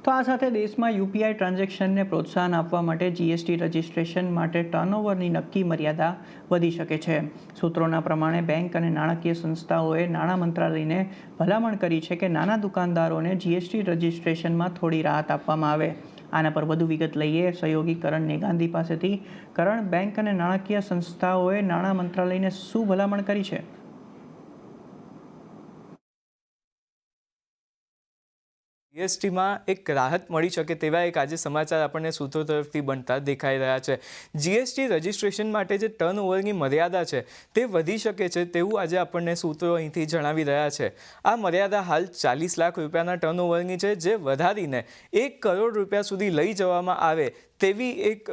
તો આ સાથે દેશમાં યુપીઆઈ ટ્રાન્ઝેક્શનને પ્રોત્સાહન આપવા માટે જીએસટી રજિસ્ટ્રેશન માટે ટર્નઓવરની નક્કી મર્યાદા વધી શકે છે. સૂત્રોના પ્રમાણે બેંક અને નાણાકીય સંસ્થાઓએ નાણાં મંત્રાલયને ભલામણ કરી છે કે નાના દુકાનદારોને જીએસટી રજિસ્ટ્રેશનમાં થોડી રાહત આપવામાં આવે. આના પર વધુ વિગત લઈએ સહયોગી કરણ નેગાંધી પાસેથી. કરણ, બેંક અને નાણાકીય સંસ્થાઓએ નાણાં મંત્રાલયને શું ભલામણ કરી છે? જીએસટીમાં એક રાહત મળી શકે તેવા એક આજે સમાચાર આપણને સૂત્રો તરફથી બનતા દેખાઈ રહ્યા છે. જીએસટી રજિસ્ટ્રેશન માટે જે ટર્નઓવરની મર્યાદા છે તે વધી શકે છે તેવું આજે આપણને સૂત્રો અહીંથી જણાવી રહ્યા છે. આ મર્યાદા હાલ 40 લાખ રૂપિયાના ટર્નઓવરની છે, જે વધારીને 1 કરોડ રૂપિયા સુધી લઈ જવામાં આવે તેવી એક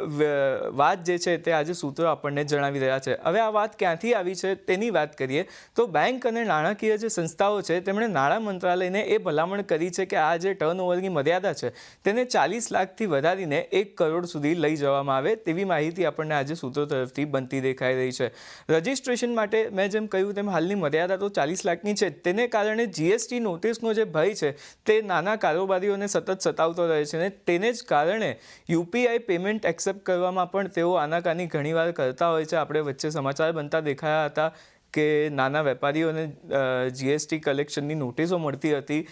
વાત જે છે તે આજે સૂત્રો આપણને જણાવી રહ્યા છે. હવે આ વાત ક્યાંથી આવી છે તેની વાત કરીએ તો બેંક અને નાણાકીય જે સંસ્થાઓ છે તેમણે નાણાં મંત્રાલયને એ ભલામણ કરી છે કે આ જે ટર્નઓવરની મર્યાદા છે તેને 40 લાખથી વધારીને 1 કરોડ સુધી લઈ જવામાં આવે તેવી માહિતી આપણને આજે સૂત્રો તરફથી બનતી દેખાઈ રહી છે. રજિસ્ટ્રેશન માટે મેં જેમ કહ્યું તેમ હાલની મર્યાદા તો 40 લાખની છે. તેને કારણે જીએસટી નોટિસનો જે ભય છે તે નાના કારોબારીઓને સતત સતાવતો રહે છે અને તેને જ કારણે યુપીઆઈ પેમેન્ટ એક્સેપ્ટ કરવામાં પણ તેઓ આનાકાની ઘણીવાર કરતા હોય છે. આપણે વચ્ચે સમાચાર બનતા દેખાયા હતા કે નાના વેપારીઓને જીએસટી કલેક્શનની નોટિસો મળતી હતી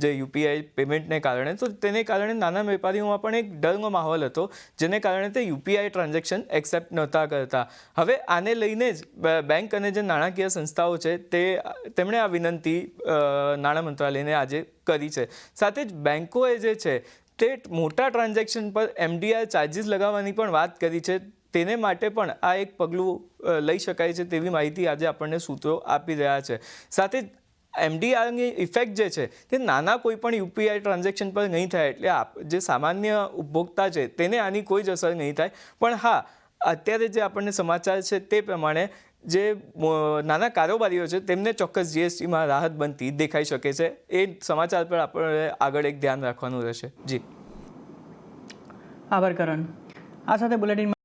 જે યુપીઆઈ પેમેન્ટને કારણે. તો તેને કારણે નાના વેપારીઓમાં પણ એક ડરનો માહોલ હતો, જેને કારણે તે યુપીઆઈ ટ્રાન્ઝેક્શન એક્સેપ્ટ નહોતા કરતા. હવે આને લઈને જ બેંક અને જે નાણાકીય સંસ્થાઓ છે તેમણે આ વિનંતી નાણાં મંત્રાલયને આજે કરી છે. સાથે જ બેંકોએ જે છે તે મોટા ટ્રાન્ઝેક્શન પર એમડીઆર ચાર્જિસ લગાવવાની પણ વાત કરી છે. તેને માટે પણ આ એક પગલું લઈ શકાય છે તેવી માહિતી આજે આપણને સૂત્રો આપી રહ્યા છે. સાથે જ એમડીઆરની ઇફેક્ટ જે છે તે નાના કોઈ પણ યુપીઆઈ ટ્રાન્ઝેક્શન પર નહીં થાય, એટલે જે સામાન્ય ઉપભોક્તા છે તેને આની કોઈ જ અસર નહીં થાય. પણ હા, અત્યારે જે આપણને સમાચાર છે તે પ્રમાણે જે નાના કારોબારીઓ છે તેમને ચોક્કસ જીએસટીમાં રાહત બનતી દેખાઈ શકે છે. એ સમાચાર પર આપણે આગળ એક ધ્યાન રાખવાનું રહેશે. જી, આભાર કરણ. આ સાથે બુલેટિન